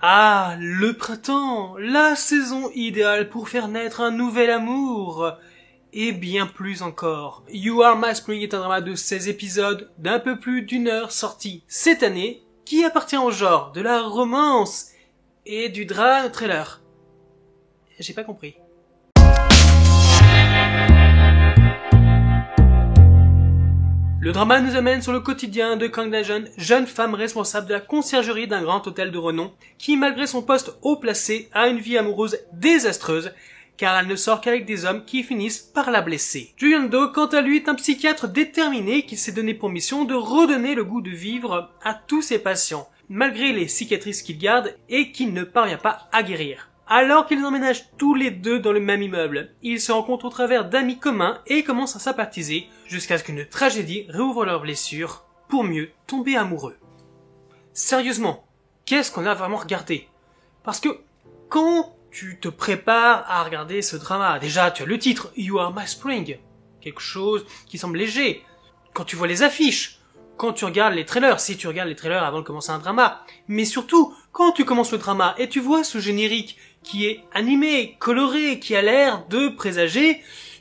Ah, le printemps, la saison idéale pour faire naître un nouvel amour. Et bien plus encore. You Are My Spring est un drama de 16 épisodes d'un peu plus d'une heure sorti cette année, qui appartient au genre de la romance et du drama thriller. J'ai pas compris. Le drama nous amène sur le quotidien de Kang Da-jeon, jeune femme responsable de la conciergerie d'un grand hôtel de renom, qui malgré son poste haut placé a une vie amoureuse désastreuse, car elle ne sort qu'avec des hommes qui finissent par la blesser. Ju Yeon-do, quant à lui, est un psychiatre déterminé qui s'est donné pour mission de redonner le goût de vivre à tous ses patients, malgré les cicatrices qu'il garde et qu'il ne parvient pas à guérir. Alors qu'ils emménagent tous les deux dans le même immeuble, ils se rencontrent au travers d'amis communs et commencent à sympathiser jusqu'à ce qu'une tragédie réouvre leurs blessures pour mieux tomber amoureux. Sérieusement, qu'est-ce qu'on a vraiment regardé? Parce que quand tu te prépares à regarder ce drama, déjà tu as le titre You Are My Spring, quelque chose qui semble léger. Quand tu vois les affiches, quand tu regardes les trailers, si tu regardes les trailers avant de commencer un drama, mais surtout quand tu commences le drama et tu vois ce générique qui est animé, coloré, qui a l'air de présager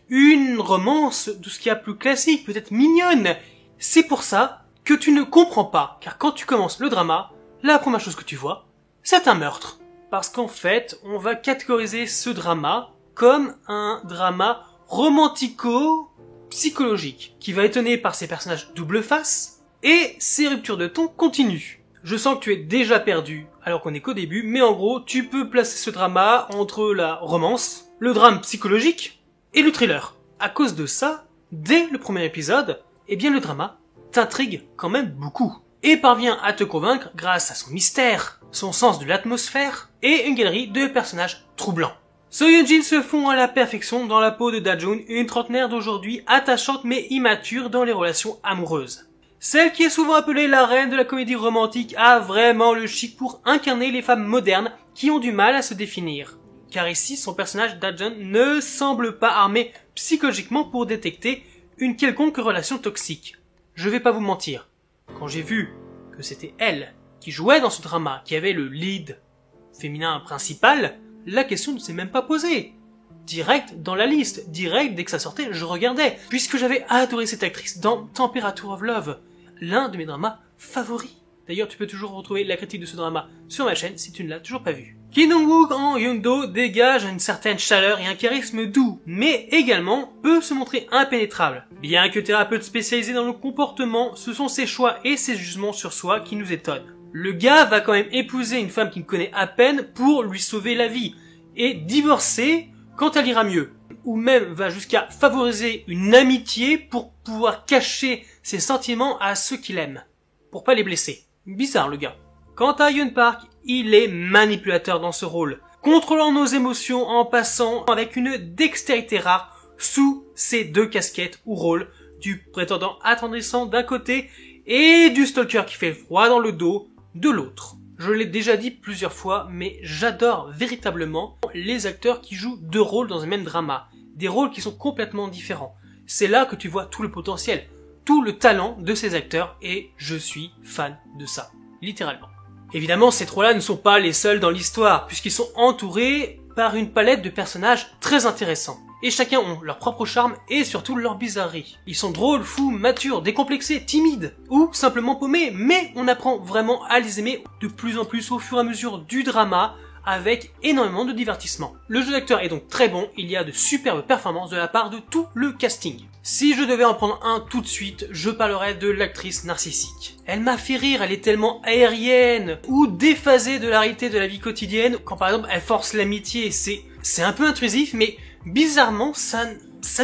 une romance de ce qu'il y a plus classique, peut-être mignonne. C'est pour ça que tu ne comprends pas, car quand tu commences le drama, la première chose que tu vois, c'est un meurtre. Parce qu'en fait, on va catégoriser ce drama comme un drama romantico-psychologique, qui va étonner par ses personnages double face et ses ruptures de ton continues. Je sens que tu es déjà perdu, alors qu'on est qu'au début, mais en gros, tu peux placer ce drama entre la romance, le drame psychologique et le thriller. À cause de ça, dès le premier épisode, eh bien le drama t'intrigue quand même beaucoup, et parvient à te convaincre grâce à son mystère, son sens de l'atmosphère, et une galerie de personnages troublants. So Yeon-jin se fond à la perfection dans la peau de Da-joon, une trentenaire d'aujourd'hui attachante mais immature dans les relations amoureuses. Celle qui est souvent appelée la reine de la comédie romantique a vraiment le chic pour incarner les femmes modernes qui ont du mal à se définir. Car ici, son personnage Da-joon ne semble pas armé psychologiquement pour détecter une quelconque relation toxique. Je vais pas vous mentir, quand j'ai vu que c'était elle qui jouait dans ce drama, qui avait le lead féminin principal, la question ne s'est même pas posée. Direct dans la liste, direct dès que ça sortait, je regardais, puisque j'avais adoré cette actrice dans Temperature of Love, l'un de mes dramas favoris. D'ailleurs, tu peux toujours retrouver la critique de ce drama sur ma chaîne si tu ne l'as toujours pas vu. Kim Dong-wook en Yeon-do dégage une certaine chaleur et un charisme doux, mais également peut se montrer impénétrable. Bien que thérapeute spécialisé dans le comportement, ce sont ses choix et ses jugements sur soi qui nous étonnent. Le gars va quand même épouser une femme qu'il connaît à peine pour lui sauver la vie, et divorcer quand elle ira mieux, ou même va jusqu'à favoriser une amitié pour pouvoir cacher ses sentiments à ceux qu'il aime, pour pas les blesser. Bizarre le gars. Quant à Yoon Park, il est manipulateur dans ce rôle, contrôlant nos émotions en passant avec une dextérité rare sous ses deux casquettes ou rôles, du prétendant attendrissant d'un côté et du stalker qui fait froid dans le dos de l'autre. Je l'ai déjà dit plusieurs fois, mais j'adore véritablement les acteurs qui jouent deux rôles dans un même drama. Des rôles qui sont complètement différents. C'est là que tu vois tout le potentiel, tout le talent de ces acteurs, et je suis fan de ça. Littéralement. Évidemment, ces trois-là ne sont pas les seuls dans l'histoire, puisqu'ils sont entourés par une palette de personnages très intéressants. Et chacun ont leur propre charme et surtout leur bizarrerie. Ils sont drôles, fous, matures, décomplexés, timides, ou simplement paumés, mais on apprend vraiment à les aimer de plus en plus au fur et à mesure du drama, avec énormément de divertissement. Le jeu d'acteur est donc très bon, il y a de superbes performances de la part de tout le casting. Si je devais en prendre un tout de suite, je parlerais de l'actrice narcissique. Elle m'a fait rire, elle est tellement aérienne, ou déphasée de la réalité de la vie quotidienne, quand par exemple elle force l'amitié, c'est un peu intrusif, mais bizarrement ça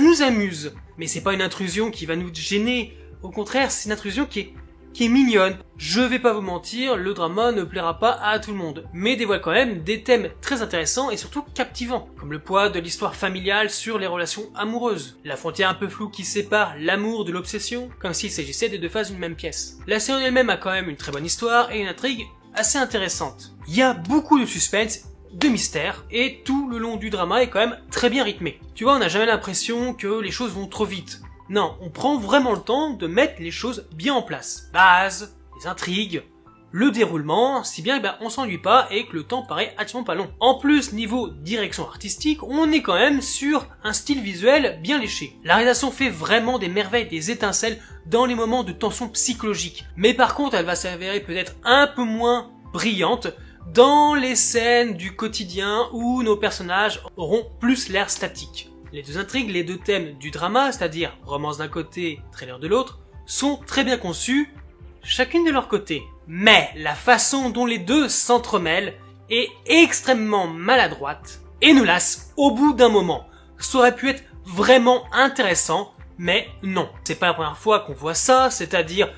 nous amuse. Mais c'est pas une intrusion qui va nous gêner, au contraire c'est une intrusion qui est mignonne. Je vais pas vous mentir, le drama ne plaira pas à tout le monde, mais dévoile quand même des thèmes très intéressants et surtout captivants, comme le poids de l'histoire familiale sur les relations amoureuses, la frontière un peu floue qui sépare l'amour de l'obsession, comme s'il s'agissait des deux faces d'une même pièce. La série elle-même a quand même une très bonne histoire et une intrigue assez intéressante. Il y a beaucoup de suspense, de mystère, et tout le long du drama est quand même très bien rythmé. Tu vois, on n'a jamais l'impression que les choses vont trop vite. Non, on prend vraiment le temps de mettre les choses bien en place. Base, les intrigues, le déroulement, si bien on s'ennuie pas et que le temps paraît absolument pas long. En plus, niveau direction artistique, on est quand même sur un style visuel bien léché. La réalisation fait vraiment des merveilles, des étincelles dans les moments de tension psychologique. Mais par contre, elle va s'avérer peut-être un peu moins brillante dans les scènes du quotidien où nos personnages auront plus l'air statique. Les deux intrigues, les deux thèmes du drama, c'est-à-dire romance d'un côté, thriller de l'autre, sont très bien conçus, chacune de leur côté. Mais la façon dont les deux s'entremêlent est extrêmement maladroite et nous lasse au bout d'un moment. Ça aurait pu être vraiment intéressant, mais non. C'est pas la première fois qu'on voit ça, c'est-à-dire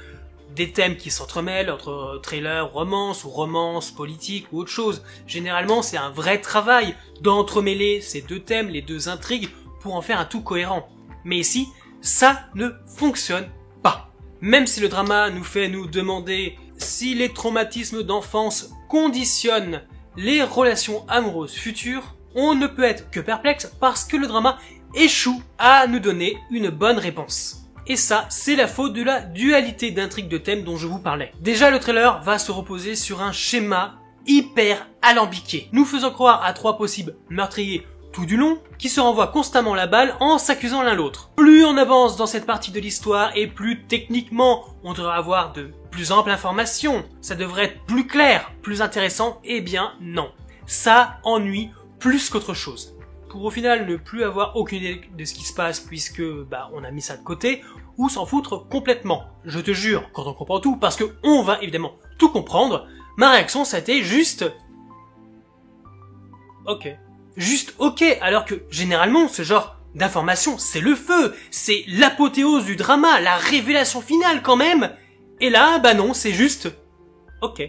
des thèmes qui s'entremêlent entre thriller, romance ou romance politique ou autre chose. Généralement, c'est un vrai travail d'entremêler ces deux thèmes, les deux intrigues, pour en faire un tout cohérent. Mais ici, ça ne fonctionne pas. Même si le drama nous fait nous demander si les traumatismes d'enfance conditionnent les relations amoureuses futures, on ne peut être que perplexe parce que le drama échoue à nous donner une bonne réponse. Et ça, c'est la faute de la dualité d'intrigues de thèmes dont je vous parlais. Déjà, le trailer va se reposer sur un schéma hyper alambiqué, nous faisant croire à trois possibles meurtriers tout du long, qui se renvoient constamment la balle en s'accusant l'un l'autre. Plus on avance dans cette partie de l'histoire et plus techniquement on devrait avoir de plus amples informations, ça devrait être plus clair, plus intéressant, eh bien non. Ça ennuie plus qu'autre chose. Pour au final ne plus avoir aucune idée de ce qui se passe puisque on a mis ça de côté, ou s'en foutre complètement. Je te jure, quand on comprend tout, parce que on va évidemment tout comprendre, ma réaction ça a été juste... ok. Juste ok, alors que généralement ce genre d'information c'est le feu, c'est l'apothéose du drama, la révélation finale quand même, et là non, c'est juste ok.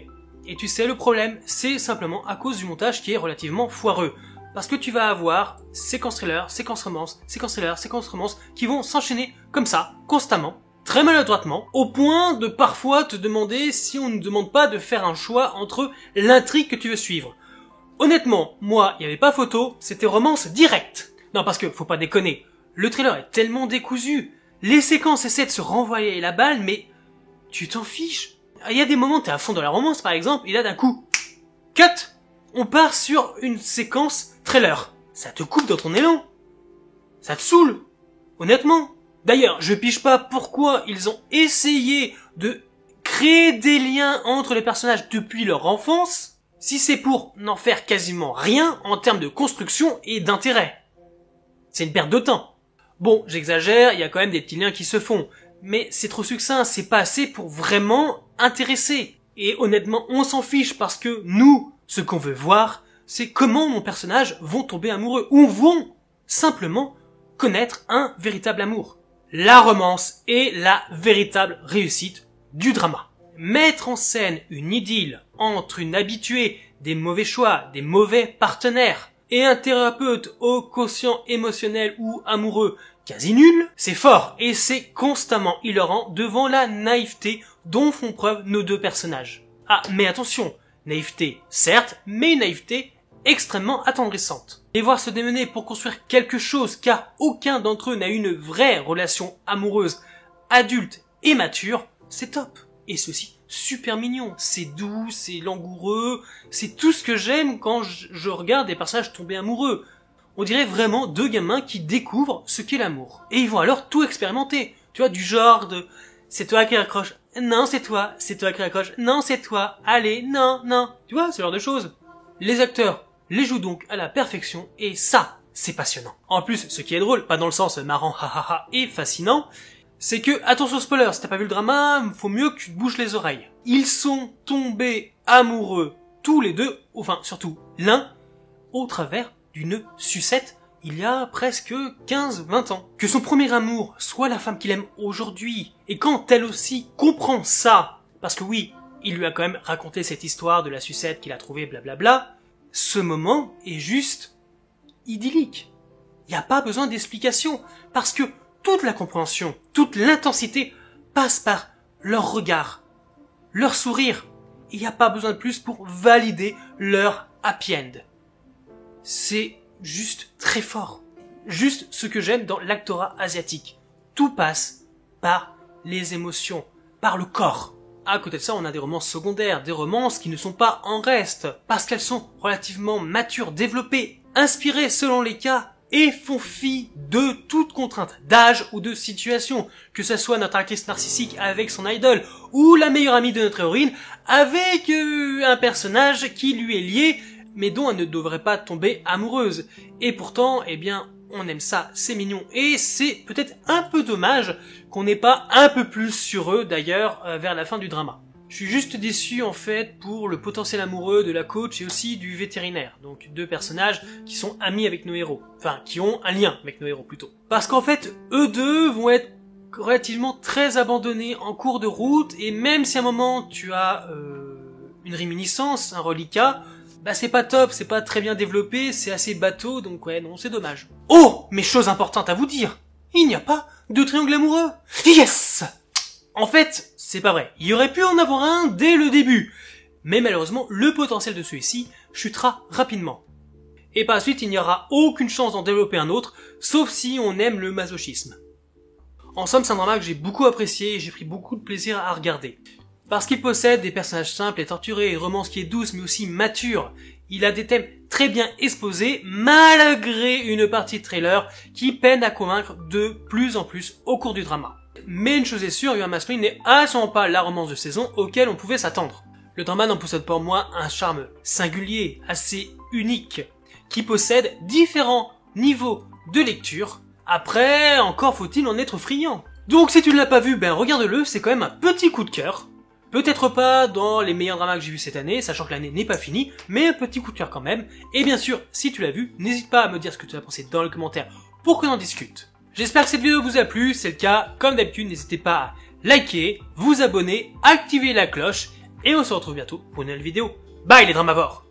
Et tu sais le problème, c'est simplement à cause du montage qui est relativement foireux, parce que tu vas avoir séquence thriller, séquence romance, séquence thriller, séquence romance qui vont s'enchaîner comme ça, constamment, très maladroitement, au point de parfois te demander si on ne demande pas de faire un choix entre l'intrigue que tu veux suivre. Honnêtement, moi, il n'y avait pas photo, c'était romance directe. Non, parce que, faut pas déconner, le trailer est tellement décousu, les séquences essaient de se renvoyer la balle, mais tu t'en fiches. Il y a des moments, t'es à fond dans la romance, par exemple, et là, d'un coup, cut, on part sur une séquence trailer. Ça te coupe dans ton élan. Ça te saoule. Honnêtement. D'ailleurs, je pige pas pourquoi ils ont essayé de créer des liens entre les personnages depuis leur enfance, si c'est pour n'en faire quasiment rien en termes de construction et d'intérêt. C'est une perte de temps. Bon, j'exagère, il y a quand même des petits liens qui se font, mais c'est trop succinct, c'est pas assez pour vraiment intéresser. Et honnêtement, on s'en fiche parce que nous, ce qu'on veut voir, c'est comment nos personnages vont tomber amoureux, ou vont simplement connaître un véritable amour. La romance est la véritable réussite du drama. Mettre en scène une idylle entre une habituée des mauvais choix, des mauvais partenaires, et un thérapeute au quotient émotionnel ou amoureux quasi nul, c'est fort, et c'est constamment hilarant devant la naïveté dont font preuve nos deux personnages. Ah, mais attention, naïveté, certes, mais une naïveté extrêmement attendrissante. Et voir se démener pour construire quelque chose, car aucun d'entre eux n'a une vraie relation amoureuse, adulte et mature, c'est top. Et ceci, super mignon, c'est doux, c'est langoureux, c'est tout ce que j'aime quand je regarde des personnages tomber amoureux. On dirait vraiment deux gamins qui découvrent ce qu'est l'amour. Et ils vont alors tout expérimenter. Tu vois, du genre de... c'est toi qui raccroche. Non, c'est toi qui raccroche. Non, c'est toi. Allez, non, non. Tu vois, ce genre de choses. Les acteurs les jouent donc à la perfection, et ça, c'est passionnant. En plus, ce qui est drôle, pas dans le sens marrant, hahaha, et fascinant, c'est que, attention spoiler, si t'as pas vu le drama, faut mieux que tu te bouches les oreilles. Ils sont tombés amoureux, tous les deux, enfin, surtout l'un, au travers d'une sucette il y a presque 15-20 ans. Que son premier amour soit la femme qu'il aime aujourd'hui, et quand elle aussi comprend ça, parce que oui, il lui a quand même raconté cette histoire de la sucette qu'il a trouvée, blablabla, ce moment est juste idyllique. Il n'y a pas besoin d'explication, parce que toute la compréhension, toute l'intensité passe par leur regard, leur sourire. Il n'y a pas besoin de plus pour valider leur happy end. C'est juste très fort. Juste ce que j'aime dans l'actorat asiatique. Tout passe par les émotions, par le corps. À côté de ça, on a des romances secondaires, des romances qui ne sont pas en reste, parce qu'elles sont relativement matures, développées, inspirées selon les cas, et font fi de toute contrainte d'âge ou de situation, que ce soit notre actrice narcissique avec son idole, ou la meilleure amie de notre héroïne avec un personnage qui lui est lié, mais dont elle ne devrait pas tomber amoureuse. Et pourtant, eh bien, on aime ça, c'est mignon, et c'est peut-être un peu dommage qu'on n'ait pas un peu plus sur eux, d'ailleurs, vers la fin du drama. Je suis juste déçu, en fait, pour le potentiel amoureux de la coach et aussi du vétérinaire. Donc, deux personnages qui sont amis avec nos héros. Enfin, qui ont un lien avec nos héros, plutôt. Parce qu'en fait, eux deux vont être relativement très abandonnés en cours de route, et même si à un moment, tu as une réminiscence, un reliquat, bah c'est pas top, c'est pas très bien développé, c'est assez bateau, donc ouais, non, c'est dommage. Oh, mais chose importante à vous dire, il n'y a pas de triangle amoureux. Yes! En fait, c'est pas vrai, il y aurait pu en avoir un dès le début, mais malheureusement, le potentiel de celui-ci chutera rapidement. Et par la suite, il n'y aura aucune chance d'en développer un autre, sauf si on aime le masochisme. En somme, c'est un drama que j'ai beaucoup apprécié et j'ai pris beaucoup de plaisir à regarder. Parce qu'il possède des personnages simples et torturés, une romance qui est douce mais aussi mature. Il a des thèmes très bien exposés, malgré une partie de trailer qui peine à convaincre de plus en plus au cours du drama. Mais une chose est sûre, Your Mask n'est absolument pas la romance de saison auquel on pouvait s'attendre. Le drama n'en possède pour moi un charme singulier, assez unique, qui possède différents niveaux de lecture. Après, encore faut-il en être friand. Donc si tu ne l'as pas vu, ben regarde-le, c'est quand même un petit coup de cœur. Peut-être pas dans les meilleurs dramas que j'ai vus cette année, sachant que l'année n'est pas finie, mais un petit coup de cœur quand même. Et bien sûr, si tu l'as vu, n'hésite pas à me dire ce que tu as pensé dans les commentaires pour que l'on discute. J'espère que cette vidéo vous a plu, c'est le cas, comme d'habitude, n'hésitez pas à liker, vous abonner, activer la cloche, et on se retrouve bientôt pour une nouvelle vidéo. Bye les dramavores!